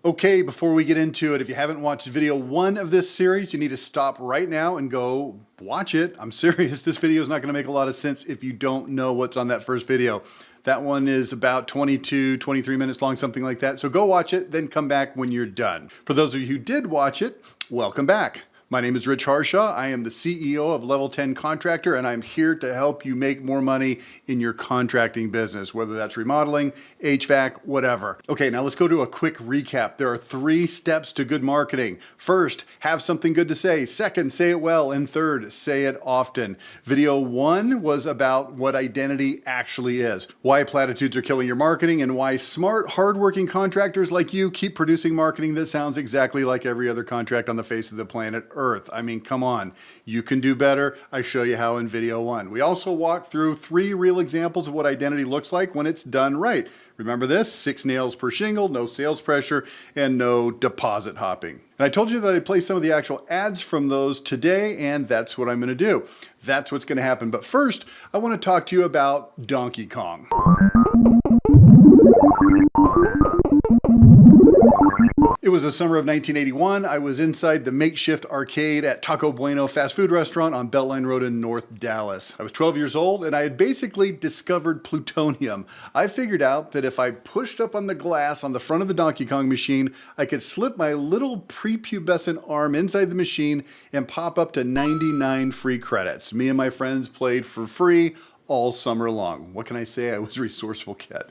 Okay, before we get into it, if you haven't watched video 1 of this series, you need to stop right now and go watch it. I'm serious, this video is not gonna make a lot of sense if you don't know what's on that first video. That one is about 22, 23 minutes long, something like that. So go watch it, then come back when you're done. For those of you who did watch it, welcome back. My name is Rich Harshaw. I am the CEO of Level 10 Contractor, and I'm here to help you make more money in your contracting business, whether that's remodeling, HVAC, whatever. Okay, now let's go to a quick recap. There are 3 steps to good marketing. First, have something good to say. Second, say it well. And third, say it often. Video 1 was about what identity actually is, why platitudes are killing your marketing, and why smart, hardworking contractors like you keep producing marketing that sounds exactly like every other contract on the face of the planet Earth. I mean, come on, you can do better. I show you how in video 1. We also walk through 3 real examples of what identity looks like when it's done right. Remember this? 6 nails per shingle, no sales pressure, and no deposit hopping. And I told you that I'd play some of the actual ads from those today, and that's what I'm gonna do. That's what's gonna happen. But first, I wanna talk to you about Donkey Kong. It was the summer of 1981. I was inside the makeshift arcade at Taco Bueno fast food restaurant on Beltline Road in North Dallas. I was 12 years old and I had basically discovered plutonium. I figured out that if I pushed up on the glass on the front of the Donkey Kong machine, I could slip my little prepubescent arm inside the machine and pop up to 99 free credits. Me and my friends played for free all summer long. What can I say? I was a resourceful kid.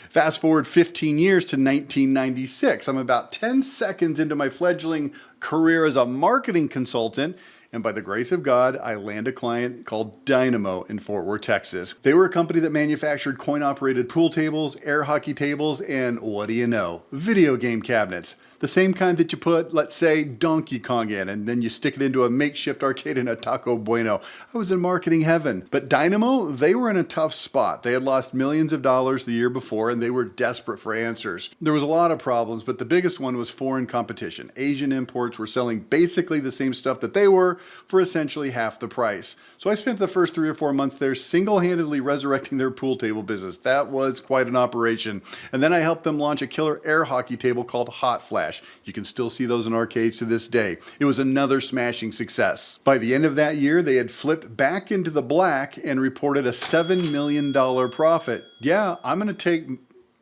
Fast forward 15 years to 1996. I'm about 10 seconds into my fledgling career as a marketing consultant, and by the grace of God, I land a client called Dynamo in Fort Worth, Texas. They were a company that manufactured coin-operated pool tables, air hockey tables, and what do you know? Video game cabinets. The same kind that you put, let's say, Donkey Kong in, and then you stick it into a makeshift arcade in a Taco Bueno. I was in marketing heaven. But Dynamo, they were in a tough spot. They had lost millions of dollars the year before, and they were desperate for answers. There was a lot of problems, but the biggest one was foreign competition. Asian imports were selling basically the same stuff that they were for essentially half the price. So I spent the first 3 or 4 months there single-handedly resurrecting their pool table business. That was quite an operation. And then I helped them launch a killer air hockey table called Hot Flash. You can still see those in arcades to this day. It was another smashing success. By the end of that year, they had flipped back into the black and reported a $7 million profit. Yeah, I'm gonna take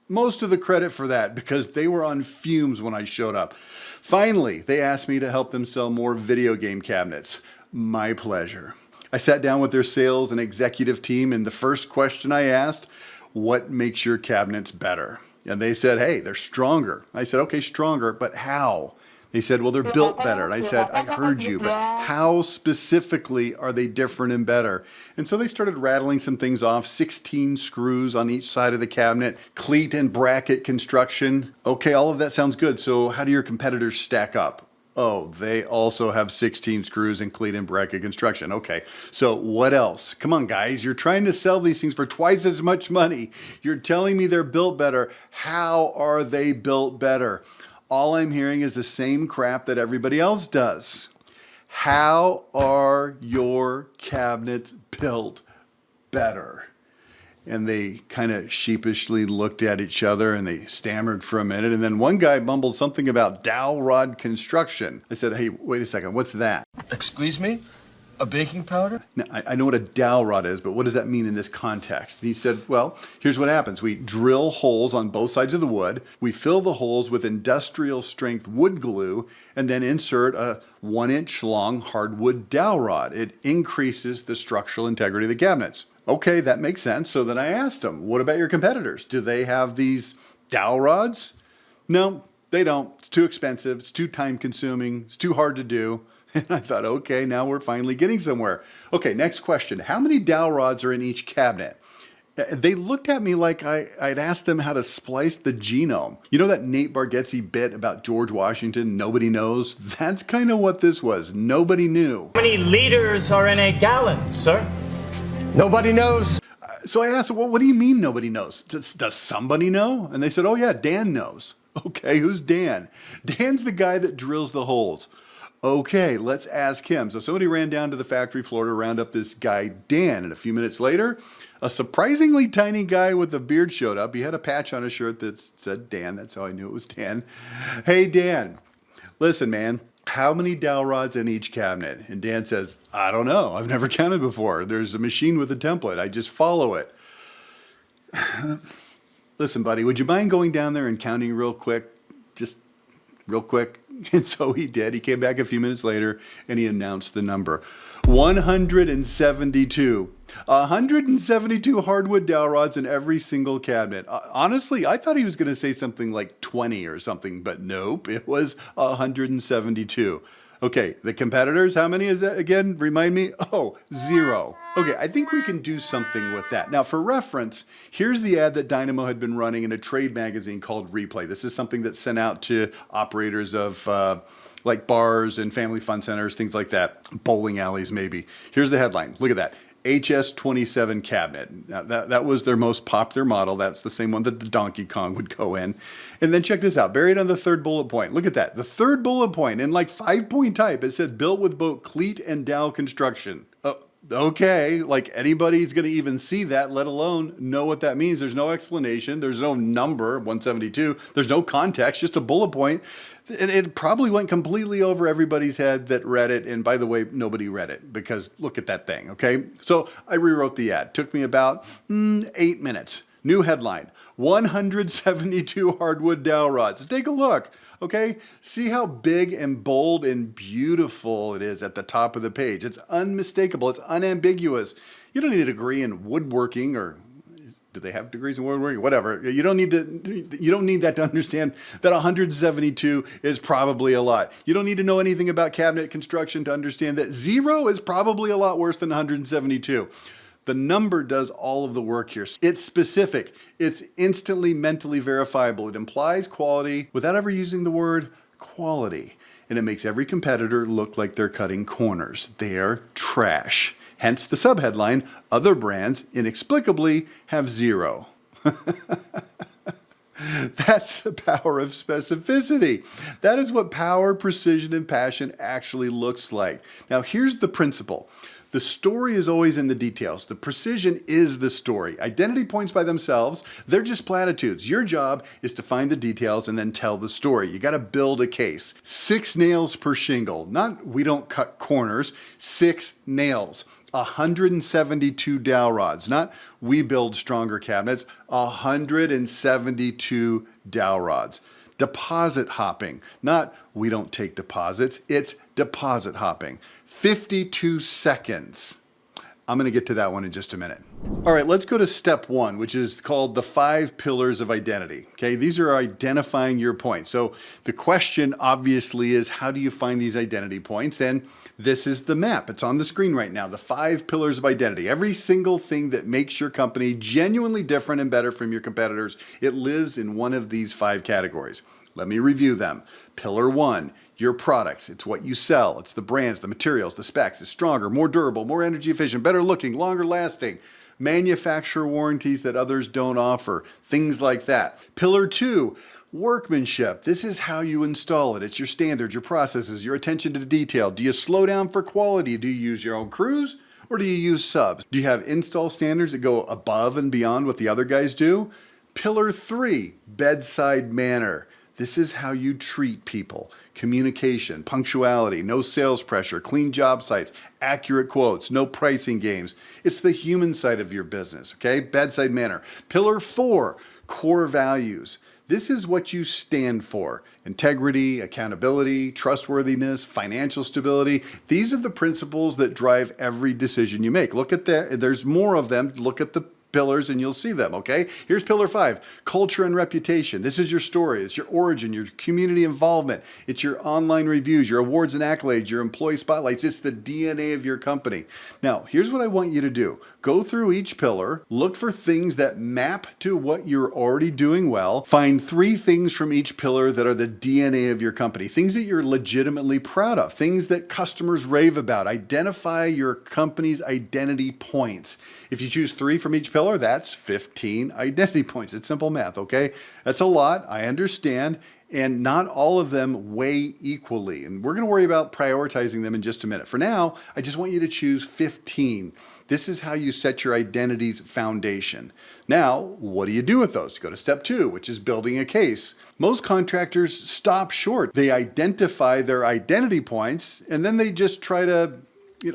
most of the credit for that because they were on fumes when I showed up. Finally, they asked me to help them sell more video game cabinets. My pleasure. I sat down with their sales and executive team, and the first question I asked, what makes your cabinets better? And they said, hey, they're stronger. I said, okay, stronger, but how? They said, well, they're built better. And I said, I heard you, but how specifically are they different and better? And so they started rattling some things off, 16 screws on each side of the cabinet, cleat and bracket construction. Okay, all of that sounds good. So how do your competitors stack up? Oh, they also have 16 screws and cleat and bracket construction. Okay, so what else? Come on, guys. You're trying to sell these things for twice as much money. You're telling me they're built better. How are they built better? All I'm hearing is the same crap that everybody else does. How are your cabinets built better? And they kind of sheepishly looked at each other and they stammered for a minute. And then one guy mumbled something about dowel rod construction. I said, hey, wait a second, what's that? Excuse me? A baking powder? Now, I know what a dowel rod is, but what does that mean in this context? And he said, well, here's what happens. We drill holes on both sides of the wood. We fill the holes with industrial strength wood glue and then insert a 1-inch long hardwood dowel rod. It increases the structural integrity of the cabinets. Okay, that makes sense. So then I asked him, what about your competitors? Do they have these dowel rods? No, they don't. It's too expensive. It's too time consuming. It's too hard to do. And I thought, okay, now we're finally getting somewhere. Okay, next question. How many dowel rods are in each cabinet? They looked at me like I'd asked them how to splice the genome. You know that Nate Bargatze bit about George Washington, nobody knows? That's kind of what this was. Nobody knew. How many liters are in a gallon, sir? Nobody knows. So I asked, well, what do you mean nobody knows? Does somebody know? And they said, oh yeah, Dan knows. Okay, who's Dan? Dan's the guy that drills the holes. Okay, let's ask him. So somebody ran down to the factory floor to round up this guy, Dan. And a few minutes later, a surprisingly tiny guy with a beard showed up. He had a patch on his shirt that said Dan. That's how I knew it was Dan. Hey, Dan, listen, man, how many dowel rods in each cabinet? And Dan says, I don't know. I've never counted before. There's a machine with a template. I just follow it. Listen, buddy, would you mind going down there and counting real quick? Just real quick. And so he did. He came back a few minutes later and he announced the number. 172. 172 hardwood dowel rods in every single cabinet. Honestly, I thought he was going to say something like 20 or something, but nope, it was 172. Okay, the competitors, how many is that again? Remind me? Oh, 0. Okay, I think we can do something with that. Now, for reference, here's the ad that Dynamo had been running in a trade magazine called Replay. This is something that's sent out to operators of like bars and family fun centers, things like that, bowling alleys maybe. Here's the headline. Look at that. HS27 cabinet. Now, that was their most popular model. That's the same one that the Donkey Kong would go in. And then check this out. Buried on the third bullet point. Look at that. The third bullet point in like 5-point type. It says built with both cleat and dowel construction. Okay, like anybody's going to even see that, let alone know what that means. There's no explanation. There's no number, 172. There's no context, just a bullet point. It probably went completely over everybody's head that read it. And by the way, nobody read it because look at that thing, okay? So I rewrote the ad. Took me about 8 minutes. New headline, 172 hardwood dowel rods. Take a look, okay? See how big and bold and beautiful it is at the top of the page. It's unmistakable. It's unambiguous. You don't need a degree in woodworking or do they have degrees in woodworking? Whatever. You don't need that to understand that 172 is probably a lot. You don't need to know anything about cabinet construction to understand that 0 is probably a lot worse than 172. The number does all of the work here. It's specific. It's instantly mentally verifiable. It implies quality without ever using the word quality. And it makes every competitor look like they're cutting corners. They're trash. Hence the subheadline, other brands inexplicably have 0. That's the power of specificity. That is what power, precision, and passion actually looks like. Now here's the principle. The story is always in the details. The precision is the story. Identity points by themselves, they're just platitudes. Your job is to find the details and then tell the story. You got to build a case. 6 nails per shingle. Not we don't cut corners, 6 nails. 172 dowel rods. Not we build stronger cabinets, 172 dowel rods. Deposit hopping. Not we don't take deposits, it's deposit hopping. 52 seconds. I'm going to get to that one in just a minute. All right, let's go to step 1, which is called the 5 pillars of identity. Okay, these are identifying your points. So the question obviously is, how do you find these identity points? And this is the map. It's on the screen right now. The 5 pillars of identity. Every single thing that makes your company genuinely different and better from your competitors, it lives in one of these 5 categories. Let me review them. Pillar 1, your products. It's what you sell. It's the brands, the materials, the specs. It's stronger, more durable, more energy efficient, better looking, longer lasting. Manufacturer warranties that others don't offer. Things like that. Pillar 2, workmanship. This is how you install it. It's your standards, your processes, your attention to detail. Do you slow down for quality? Do you use your own crews or do you use subs? Do you have install standards that go above and beyond what the other guys do? Pillar 3, bedside manner. This is how you treat people. Communication, punctuality, no sales pressure, clean job sites, accurate quotes, no pricing games. It's the human side of your business, okay? Bedside manner. Pillar 4, core values. This is what you stand for. Integrity, accountability, trustworthiness, financial stability. These are the principles that drive every decision you make. Look at that. There's more of them. Look at the pillars and you'll see them, okay? Here's pillar 5, culture and reputation. This is your story. It's your origin, your community involvement. It's your online reviews, your awards and accolades, your employee spotlights. It's the DNA of your company. Now, here's what I want you to do. Go through each pillar, look for things that map to what you're already doing well. Find 3 things from each pillar that are the DNA of your company, things that you're legitimately proud of, things that customers rave about. Identify your company's identity points. If you choose 3 from each pillar, that's 15 identity points. It's simple math, okay? That's a lot, I understand. and not all of them weigh equally. And we're going to worry about prioritizing them in just a minute. For now, I just want you to choose 15. This is how you set your identity's foundation. Now, what do you do with those? You go to step 2, which is building a case. Most contractors stop short. They identify their identity points and then they just try to,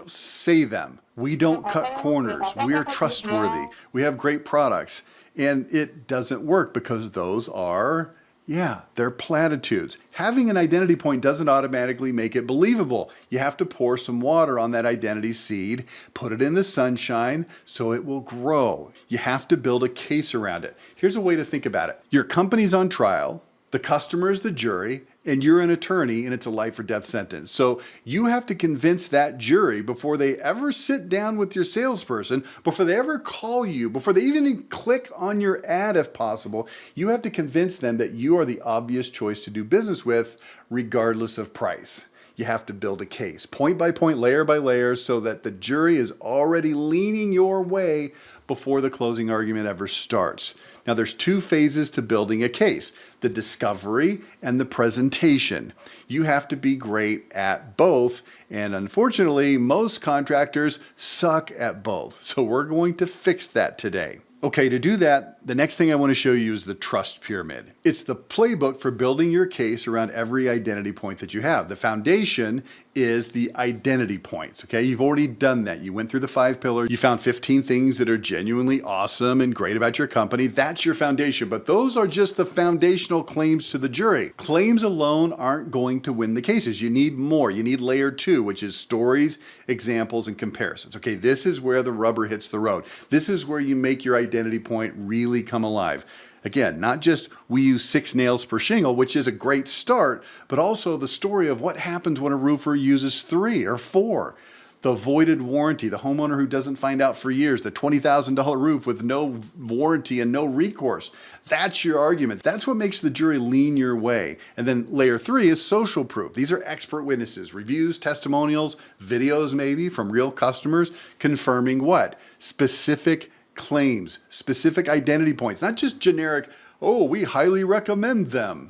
say them. We don't cut corners. We are trustworthy. We have great products. And it doesn't work because those are, they're platitudes. Having an identity point doesn't automatically make it believable. You have to pour some water on that identity seed, put it in the sunshine so it will grow. You have to build a case around it. Here's a way to think about it. Your company's on trial, the customer is the jury, and you're an attorney, and it's a life or death sentence. So you have to convince that jury before they ever sit down with your salesperson, before they ever call you, before they even click on your ad if possible, you have to convince them that you are the obvious choice to do business with, regardless of price. You have to build a case, point by point, layer by layer, so that the jury is already leaning your way before the closing argument ever starts. Now, there's 2 phases to building a case, the discovery and the presentation. You have to be great at both, and unfortunately, most contractors suck at both. So we're going to fix that today. Okay, to do that, the next thing I want to show you is the trust pyramid. It's the playbook for building your case around every identity point that you have. The foundation is the identity points, okay? You've already done that. You went through the 5 pillars. You found 15 things that are genuinely awesome and great about your company. That's your foundation, but those are just the foundational claims to the jury. Claims alone aren't going to win the cases. You need more. You need layer 2, which is stories, examples, and comparisons. Okay, this is where the rubber hits the road. This is where you make your identity point really come alive. Again, not just we use 6 nails per shingle, which is a great start, but also the story of what happens when a roofer uses 3 or 4. The voided warranty, the homeowner who doesn't find out for years, the $20,000 roof with no warranty and no recourse. That's your argument. That's what makes the jury lean your way. And then layer 3 is social proof. These are expert witnesses, reviews, testimonials, videos maybe from real customers confirming what? Specific claims, specific identity points, not just generic, we highly recommend them.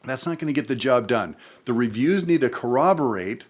That's not going to get the job done. The reviews need to corroborate,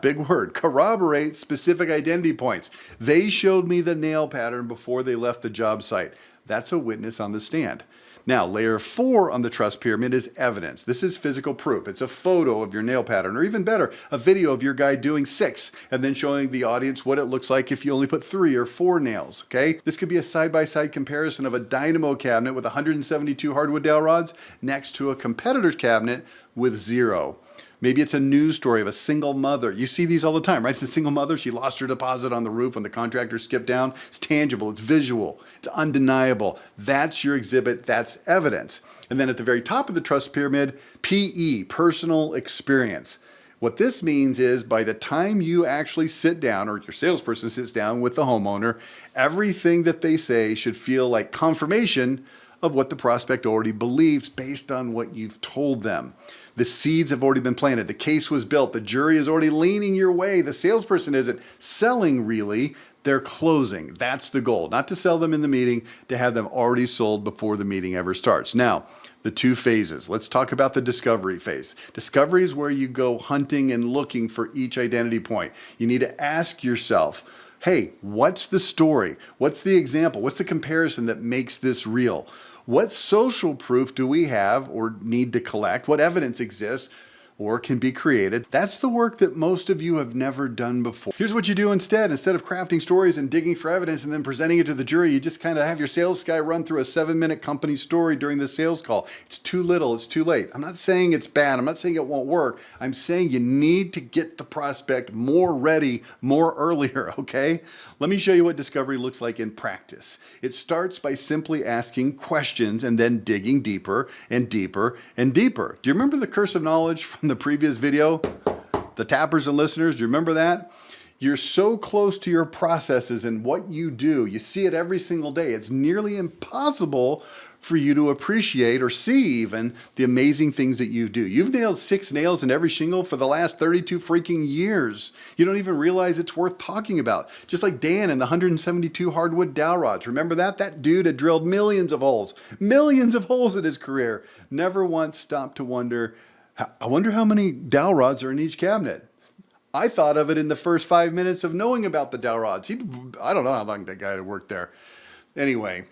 big word, corroborate specific identity points. They showed me the nail pattern before they left the job site. That's a witness on the stand. Now, layer 4 on the trust pyramid is evidence. This is physical proof. It's a photo of your nail pattern, or even better, a video of your guy doing 6 and then showing the audience what it looks like if you only put 3 or 4 nails, okay? This could be a side-by-side comparison of a Dynamo cabinet with 172 hardwood dowel rods next to a competitor's cabinet with 0. Maybe it's a news story of a single mother. You see these all the time, right? It's a single mother. She lost her deposit on the roof when the contractor skipped down. It's tangible. It's visual. It's undeniable. That's your exhibit. That's evidence. And then at the very top of the trust pyramid, PE, personal experience. What this means is by the time you actually sit down, or your salesperson sits down with the homeowner, everything that they say should feel like confirmation of what the prospect already believes based on what you've told them. The seeds have already been planted. The case was built. The jury is already leaning your way. The salesperson isn't selling really. They're closing. That's the goal. Not to sell them in the meeting, to have them already sold before the meeting ever starts. Now, the 2 phases. Let's talk about the discovery phase. Discovery is where you go hunting and looking for each identity point. You need to ask yourself, hey, what's the story? What's the example? What's the comparison that makes this real? What social proof do we have or need to collect? What evidence exists or can be created? That's the work that most of you have never done before. Here's what you do instead. Instead of crafting stories and digging for evidence and then presenting it to the jury, you just kind of have your sales guy run through a 7-minute company story during the sales call. It's too little, it's too late. I'm not saying it's bad. I'm not saying it won't work. I'm saying you need to get the prospect more ready, more earlier, okay? Let me show you what discovery looks like in practice. It starts by simply asking questions and then digging deeper and deeper and deeper. Do you remember the curse of knowledge from the previous video? The tappers and listeners, do you remember that? You're so close to your processes and what you do. You see it every single day. It's nearly impossible for you to appreciate or see even the amazing things that you do. You've nailed 6 nails in every shingle for the last 32 freaking years. You don't even realize it's worth talking about. Just like Dan and the 172 hardwood dowel rods. Remember that? That dude had drilled millions of holes in his career. Never once stopped to wonder, I wonder how many dowel rods are in each cabinet. I thought of it in the first 5 minutes of knowing about the dowel rods. I don't know how long that guy had worked there. Anyway,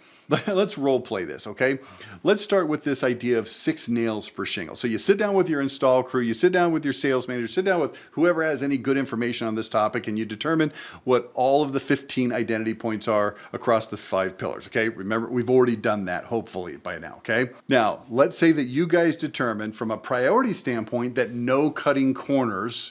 let's role play this, okay? Let's start with this idea of 6 nails per shingle. So you sit down with your install crew, you sit down with your sales manager, sit down with whoever has any good information on this topic, and you determine what all of the 15 identity points are across the 5 pillars, okay? Remember, we've already done that, hopefully, by now, okay? Now, let's say that you guys determine from a priority standpoint that no cutting corners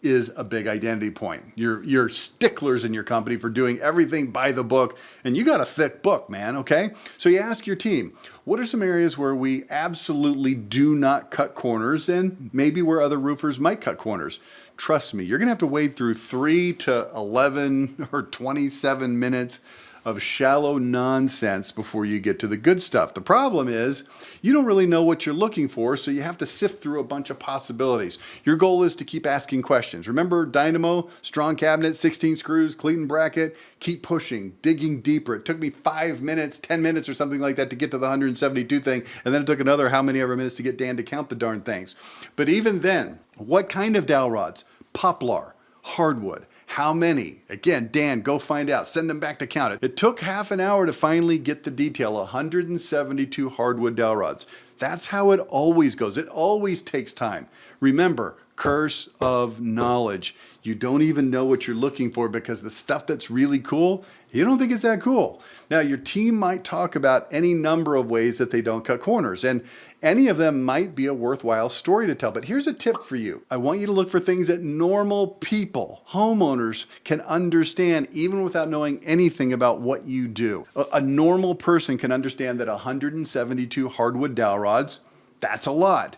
is a big identity point. You're sticklers in your company for doing everything by the book, and you got a thick book, man, okay? So you ask your team, what are some areas where we absolutely do not cut corners, and maybe where other roofers might cut corners? Trust me, you're gonna have to wade through 3 to 11 or 27 minutes of shallow nonsense before you get to the good stuff. The problem is you don't really know what you're looking for, so you have to sift through a bunch of possibilities. Your goal is to keep asking questions. Remember Dynamo, strong cabinet, 16 screws, Cleaton bracket, keep pushing, digging deeper. It took me 5 minutes, 10 minutes or something like that to get to the 172 thing, and then it took another how many ever minutes to get Dan to count the darn things. But even then, what kind of dowel rods? Poplar, hardwood. How many? Again, Dan, go find out. Send them back to count it. It took half an hour to finally get the detail. 172 hardwood dowel rods. That's how it always goes. It always takes time. Remember, curse of knowledge. You don't even know what you're looking for because the stuff that's really cool, you don't think it's that cool. Now, your team might talk about any number of ways that they don't cut corners, and any of them might be a worthwhile story to tell. But here's a tip for you. I want you to look for things that normal people, homeowners, can understand even without knowing anything about what you do. A normal person can understand that 172 hardwood dowel rods, that's a lot.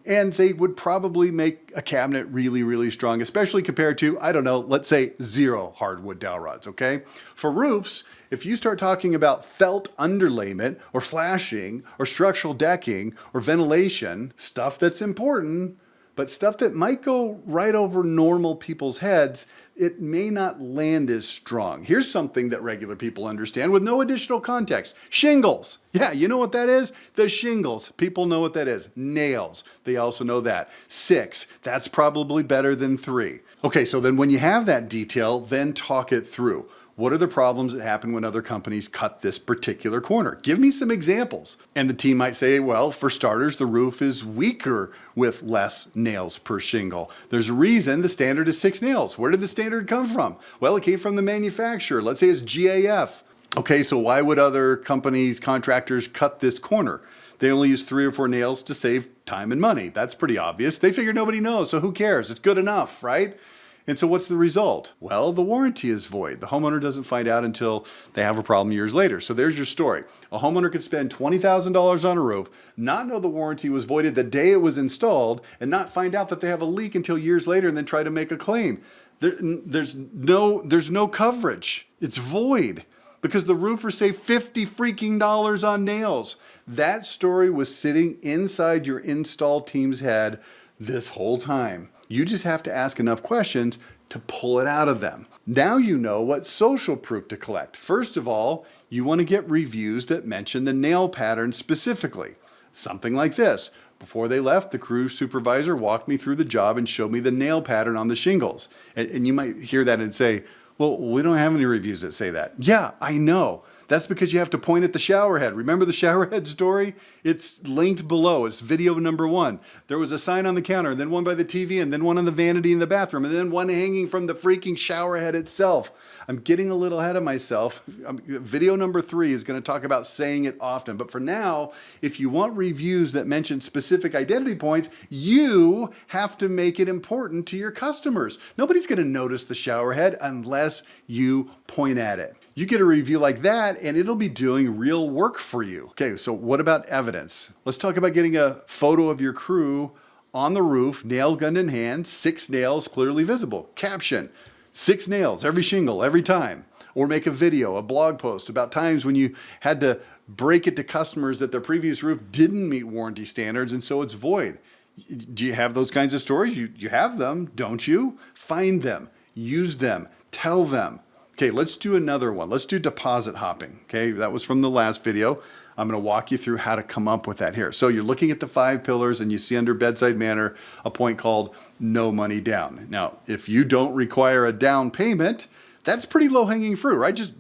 And they would probably make a cabinet really, really strong, especially compared to, I don't know, let's say 0 hardwood dowel rods, okay? For roofs, if you start talking about felt underlayment or flashing or structural decking or ventilation, stuff that's important, but stuff that might go right over normal people's heads, it may not land as strong. Here's something that regular people understand with no additional context. Shingles. Yeah, you know what that is? The shingles. People know what that is. Nails. They also know that. 6. That's probably better than 3. Okay, so then when you have that detail, then talk it through. What are the problems that happen when other companies cut this particular corner? Give me some examples. And the team might say, well, for starters, the roof is weaker with less nails per shingle. There's a reason the standard is 6 nails. Where did the standard come from? Well, it came from the manufacturer. Let's say it's GAF. Okay, so why would other companies, contractors cut this corner? They only use 3 or 4 nails to save time and money. That's pretty obvious. They figure nobody knows, so who cares? It's good enough, right? And so what's the result? Well, the warranty is void. The homeowner doesn't find out until they have a problem years later. So there's your story. A homeowner could spend $20,000 on a roof, not know the warranty was voided the day it was installed, and not find out that they have a leak until years later and then try to make a claim. There's no coverage. It's void because the roofer saved $50 freaking on nails. That story was sitting inside your install team's head this whole time. You just have to ask enough questions to pull it out of them. Now you know what social proof to collect. First of all, you want to get reviews that mention the nail pattern specifically. Something like this. Before they left, the crew supervisor walked me through the job and showed me the nail pattern on the shingles. And you might hear that and say, well, we don't have any reviews that say that. Yeah, I know. That's because you have to point at the shower head. Remember the shower head story? It's linked below. It's video number 1. There was a sign on the counter, and then one by the TV, and then one on the vanity in the bathroom, and then one hanging from the freaking shower head itself. I'm getting a little ahead of myself. Video number 3 is going to talk about saying it often. But for now, if you want reviews that mention specific identity points, you have to make it important to your customers. Nobody's going to notice the shower head unless you point at it. You get a review like that and it'll be doing real work for you. Okay, so what about evidence? Let's talk about getting a photo of your crew on the roof, nail gun in hand, 6 nails clearly visible. Caption, 6 nails, every shingle, every time. Or make a video, a blog post about times when you had to break it to customers that their previous roof didn't meet warranty standards and so it's void. Do you have those kinds of stories? You have them, don't you? Find them, use them, tell them. Okay, let's do another one. Let's do deposit hopping. Okay, that was from the last video. I'm going to walk you through how to come up with that here. So you're looking at the 5 pillars and you see under bedside manner a point called no money down. Now, if you don't require a down payment, that's pretty low hanging fruit, right? Just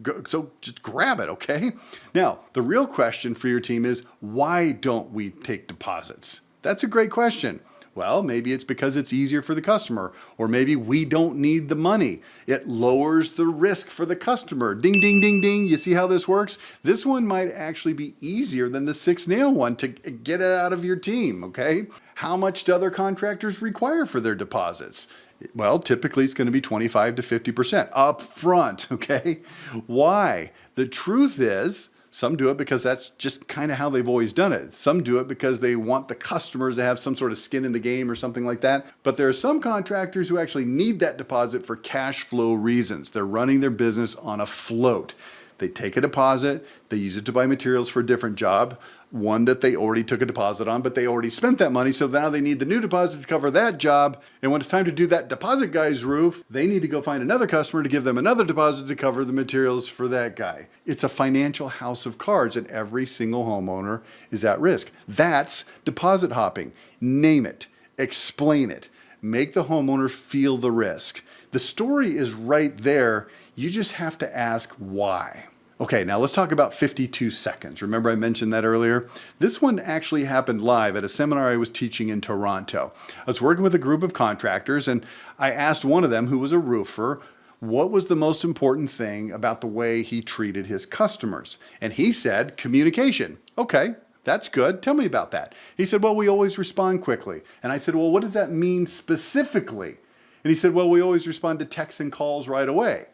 grab it, okay? Now, the real question for your team is, why don't we take deposits? That's a great question. Well, maybe it's because it's easier for the customer, or maybe we don't need the money. It lowers the risk for the customer. Ding, ding, ding, ding. You see how this works? This one might actually be easier than the 6-nail one to get it out of your team, okay? How much do other contractors require for their deposits? Well, typically it's going to be 25 to 50% up front, okay? Why? The truth is, some do it because that's just kind of how they've always done it. Some do it because they want the customers to have some sort of skin in the game or something like that. But there are some contractors who actually need that deposit for cash flow reasons. They're running their business on a float. They take a deposit, they use it to buy materials for a different job, one that they already took a deposit on, but they already spent that money, so now they need the new deposit to cover that job. And when it's time to do that deposit guy's roof, they need to go find another customer to give them another deposit to cover the materials for that guy. It's a financial house of cards, and every single homeowner is at risk. That's deposit hopping. Name it, explain it, make the homeowner feel the risk. The story is right there. You just have to ask why. Okay, now let's talk about 52 seconds. Remember I mentioned that earlier? This one actually happened live at a seminar I was teaching in Toronto. I was working with a group of contractors and I asked one of them, who was a roofer, what was the most important thing about the way he treated his customers? And he said, communication. Okay, that's good. Tell me about that. He said, well, we always respond quickly. And I said, well, what does that mean specifically? And he said, well, we always respond to texts and calls right away.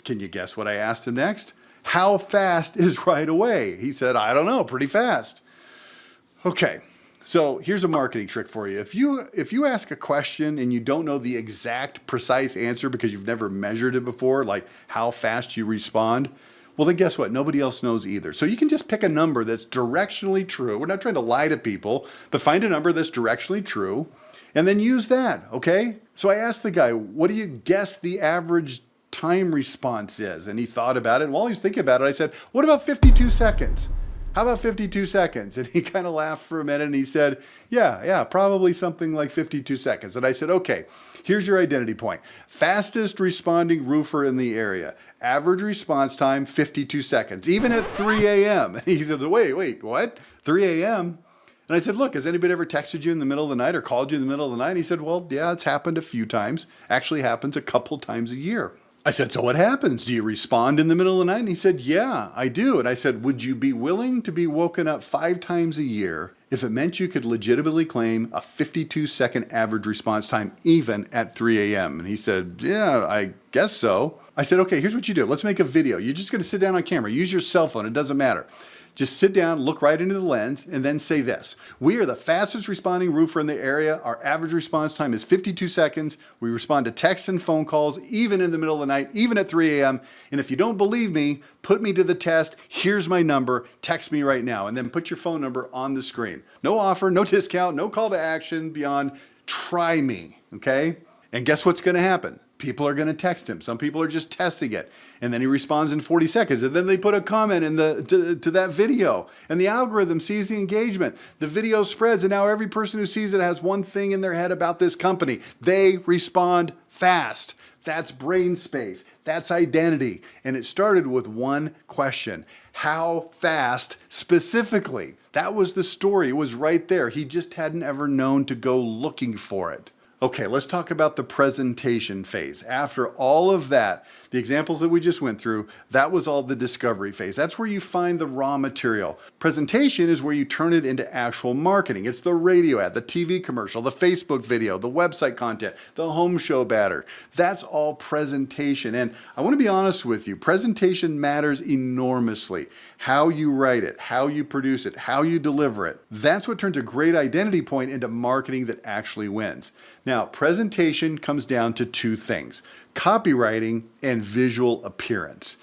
Can you guess what I asked him next? How fast is right away? He said, I don't know, pretty fast. Okay, so here's a marketing trick for you. If you ask a question and you don't know the exact precise answer because you've never measured it before, like how fast you respond, well then guess what? Nobody else knows either. So you can just pick a number that's directionally true. We're not trying to lie to people, but find a number that's directionally true and then use that, okay? So I asked the guy, what do you guess the average time response is? And he thought about it. And while he was thinking about it, I said, what about 52 seconds? How about 52 seconds? And he kind of laughed for a minute and he said, yeah, probably something like 52 seconds. And I said, okay, here's your identity point. Fastest responding roofer in the area. Average response time, 52 seconds, even at 3 a.m. And he said, wait, what? 3 a.m.? And I said, look, has anybody ever texted you in the middle of the night or called you in the middle of the night? And he said, well, yeah, it's happened a few times. Actually happens a couple times a year. I said, so what happens? Do you respond in the middle of the night? And he said, yeah, I do. And I said, would you be willing to be woken up 5 times a year if it meant you could legitimately claim a 52-second average response time even at 3 a.m.? And he said, yeah, I guess so. I said, okay, here's what you do. Let's make a video. You're just going to sit down on camera. Use your cell phone. It doesn't matter. Just sit down, look right into the lens, and then say this. We are the fastest responding roofer in the area. Our average response time is 52 seconds. We respond to texts and phone calls, even in the middle of the night, even at 3 a.m. And if you don't believe me, put me to the test. Here's my number. Text me right now. And then put your phone number on the screen. No offer, no discount, no call to action beyond try me, okay? And guess what's going to happen? People are going to text him. Some people are just testing it. And then he responds in 40 seconds. And then they put a comment in to that video. And the algorithm sees the engagement. The video spreads. And now every person who sees it has one thing in their head about this company. They respond fast. That's brain space. That's identity. And it started with one question. How fast specifically? That was the story. It was right there. He just hadn't ever known to go looking for it. Okay, let's talk about the presentation phase. After all of that, the examples that we just went through, that was all the discovery phase. That's where you find the raw material. Presentation is where you turn it into actual marketing. It's the radio ad, the TV commercial, the Facebook video, the website content, the home show banner. That's all presentation. And I want to be honest with you, presentation matters enormously. How you write it, how you produce it, how you deliver it. That's what turns a great identity point into marketing that actually wins. Now, presentation comes down to 2 things, copywriting and visual appearance.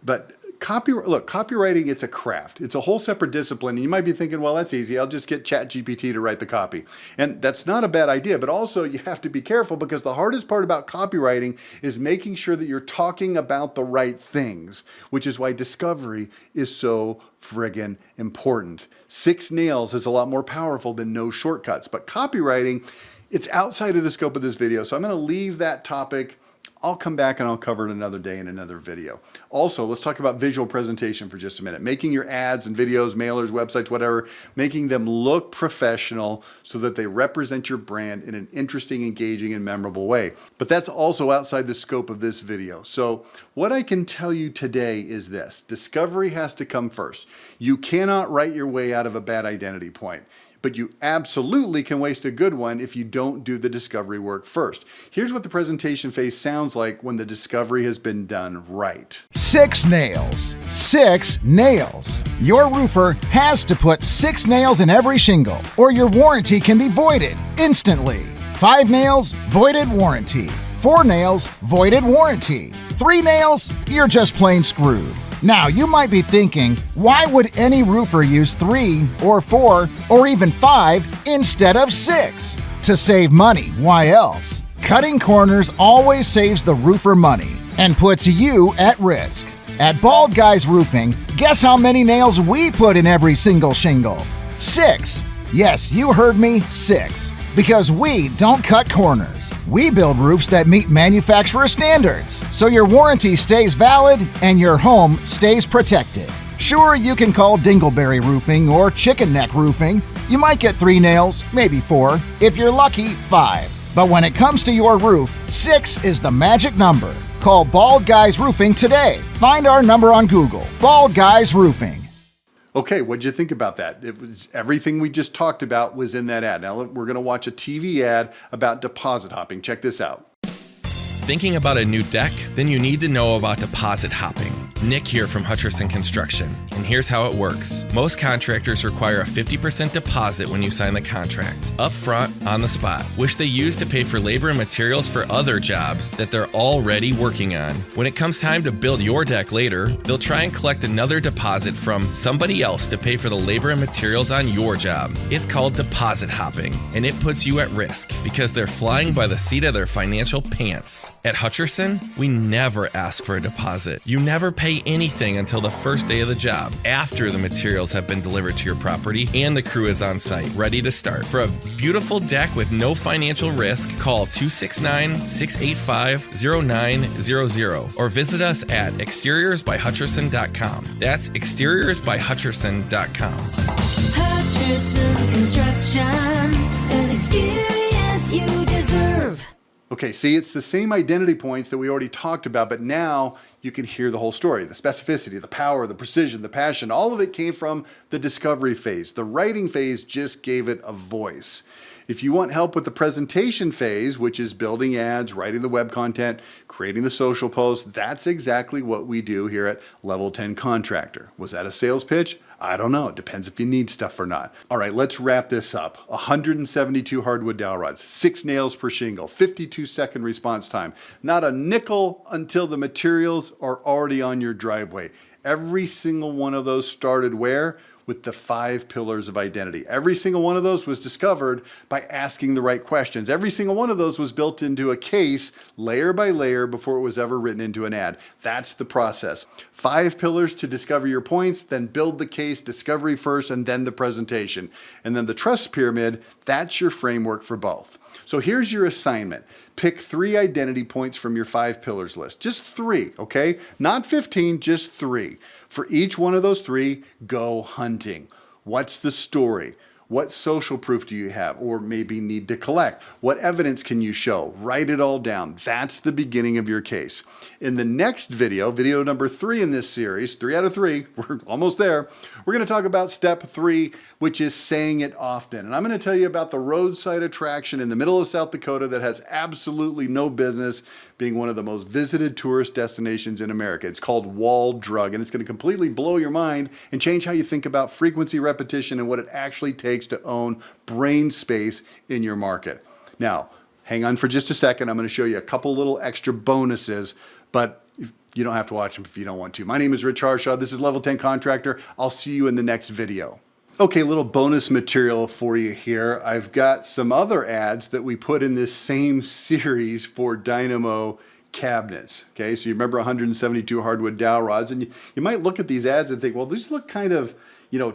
But Copywriting, it's a craft. It's a whole separate discipline. And you might be thinking, well, that's easy. I'll just get ChatGPT to write the copy. And that's not a bad idea, but also you have to be careful because the hardest part about copywriting is making sure that you're talking about the right things, which is why discovery is so friggin' important. 6 nails is a lot more powerful than no shortcuts, but copywriting, it's outside of the scope of this video. So I'm going to leave that topic. I'll come back and I'll cover it another day in another video. Also, let's talk about visual presentation for just a minute. Making your ads and videos, mailers, websites, whatever, making them look professional so that they represent your brand in an interesting, engaging, and memorable way. But that's also outside the scope of this video. So what I can tell you today is this: discovery has to come first. You cannot write your way out of a bad identity point, but you absolutely can waste a good one if you don't do the discovery work first. Here's what the presentation phase sounds like when the discovery has been done right. 6 nails. 6 nails. Your roofer has to put 6 nails in every shingle, or your warranty can be voided instantly. 5 nails, voided warranty. 4 nails, voided warranty. 3 nails, you're just plain screwed. Now, you might be thinking, why would any roofer use 3 or 4 or even 5 instead of 6? To save money, why else? Cutting corners always saves the roofer money and puts you at risk. At Bald Guys Roofing, guess how many nails we put in every single shingle? 6. Yes, you heard me, 6. Because we don't cut corners. We build roofs that meet manufacturer standards, so your warranty stays valid and your home stays protected. Sure, you can call Dingleberry Roofing or Chicken Neck Roofing. You might get 3 nails, maybe 4. If you're lucky, 5. But when it comes to your roof, 6 is the magic number. Call Bald Guys Roofing today. Find our number on Google, Bald Guys Roofing. Okay, what'd you think about that? It was everything we just talked about was in that ad. Now we're going to watch a TV ad about deposit hopping. Check this out. Thinking about a new deck? Then you need to know about deposit hopping. Nick here from Hutcherson Construction, and here's how it works. Most contractors require a 50% deposit when you sign the contract, up front, on the spot, which they use to pay for labor and materials for other jobs that they're already working on. When it comes time to build your deck later, they'll try and collect another deposit from somebody else to pay for the labor and materials on your job. It's called deposit hopping, and it puts you at risk because they're flying by the seat of their financial pants. At Hutcherson, we never ask for a deposit. You never pay anything until the first day of the job, after the materials have been delivered to your property and the crew is on site, ready to start. For a beautiful deck with no financial risk, call 269-685-0900 or visit us at exteriorsbyhutcherson.com. That's exteriorsbyhutcherson.com. Hutcherson Construction, an experience you deserve. Okay, see, it's the same identity points that we already talked about, but now you can hear the whole story. The specificity, the power, the precision, the passion, all of it came from the discovery phase. The writing phase just gave it a voice. If you want help with the presentation phase, which is building ads, writing the web content, creating the social posts, that's exactly what we do here at Level 10 Contractor. Was that a sales pitch? I don't know. It depends if you need stuff or not. All right, let's wrap this up. 172 hardwood dowel rods, 6 nails per shingle, 52-second response time. Not a nickel until the materials are already on your driveway. Every single one of those started where? With the 5 pillars of identity. Every single one of those was discovered by asking the right questions. Every single one of those was built into a case layer by layer before it was ever written into an ad. That's the process. 5 pillars to discover your points, then build the case, discovery first, and then the presentation. And then the trust pyramid, that's your framework for both. So here's your assignment. Pick 3 identity points from your 5 pillars list. Just 3, okay? Not 15, just 3. For each one of those 3, go hunting. What's the story? What social proof do you have or maybe need to collect? What evidence can you show? Write it all down. That's the beginning of your case. In the next video, video number 3 in this series, 3 out of 3, we're almost there. We're going to talk about step 3, which is saying it often. And I'm going to tell you about the roadside attraction in the middle of South Dakota that has absolutely no business being one of the most visited tourist destinations in America. It's called Wall Drug, and it's going to completely blow your mind and change how you think about frequency, repetition, and what it actually takes to own brain space in your market. Now, hang on for just a second. I'm going to show you a couple little extra bonuses, but You don't have to watch them if you don't want to. My name is Rich Harshaw. This is Level 10 Contractor. I'll see you in the next video. Okay, little bonus material for you here. I've got some other ads that we put in this same series for Dynamo cabinets. Okay, so you remember 172 hardwood dowel rods, and you might look at these ads and think, well, these look kind of,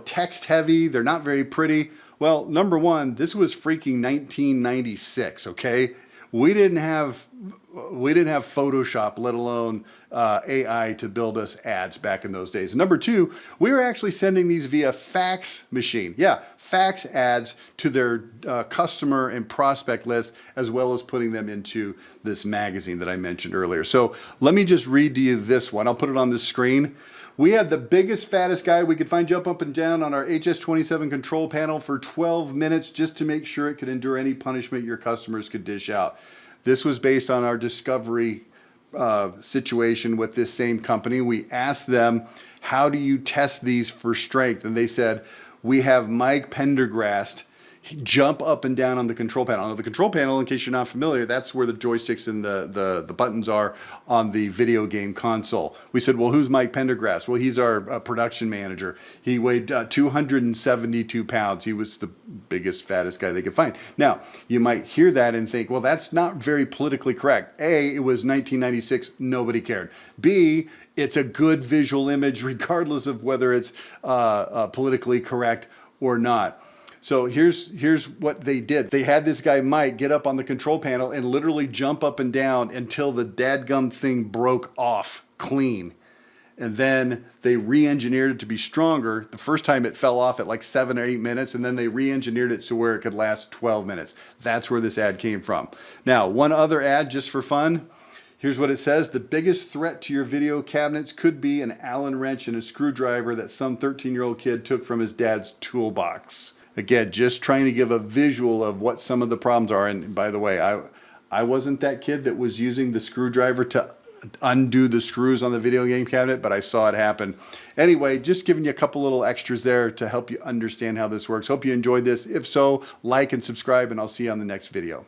text heavy. They're not very pretty. Well, number one, this was freaking 1996. Okay, we didn't have Photoshop, let alone AI to build us ads back in those days. Number two, we were actually sending these via fax machine. Yeah, fax ads to their customer and prospect list, as well as putting them into this magazine that I mentioned earlier. So let me just read to you this one. I'll put it on the screen. We had the biggest, fattest guy we could find jump up and down on our HS27 control panel for 12 minutes just to make sure it could endure any punishment your customers could dish out. This was based on our discovery situation with this same company. We asked them, how do you test these for strength? And they said, we have Mike Pendergrast jump up and down on the control panel. Now, the control panel, in case you're not familiar, that's where the joysticks and the buttons are on the video game console. We said, well, who's Mike Pendergrast? Well, he's our production manager. He weighed 272 pounds. He was the biggest, fattest guy they could find. Now, you might hear that and think, well, that's not very politically correct. A, it was 1996. Nobody cared. B, it's a good visual image, regardless of whether it's politically correct or not. So here's what they did. They had this guy, Mike, get up on the control panel and literally jump up and down until the dadgum thing broke off clean. And then they re-engineered it to be stronger. The first time it fell off at like 7 or 8 minutes, and then they re-engineered it to where it could last 12 minutes. That's where this ad came from. Now, one other ad just for fun. Here's what it says. The biggest threat to your video cabinets could be an Allen wrench and a screwdriver that some 13-year-old kid took from his dad's toolbox. Again, just trying to give a visual of what some of the problems are. And by the way, I wasn't that kid that was using the screwdriver to undo the screws on the video game cabinet, but I saw it happen. Anyway, just giving you a couple little extras there to help you understand how this works. Hope you enjoyed this. If so, like and subscribe, and I'll see you on the next video.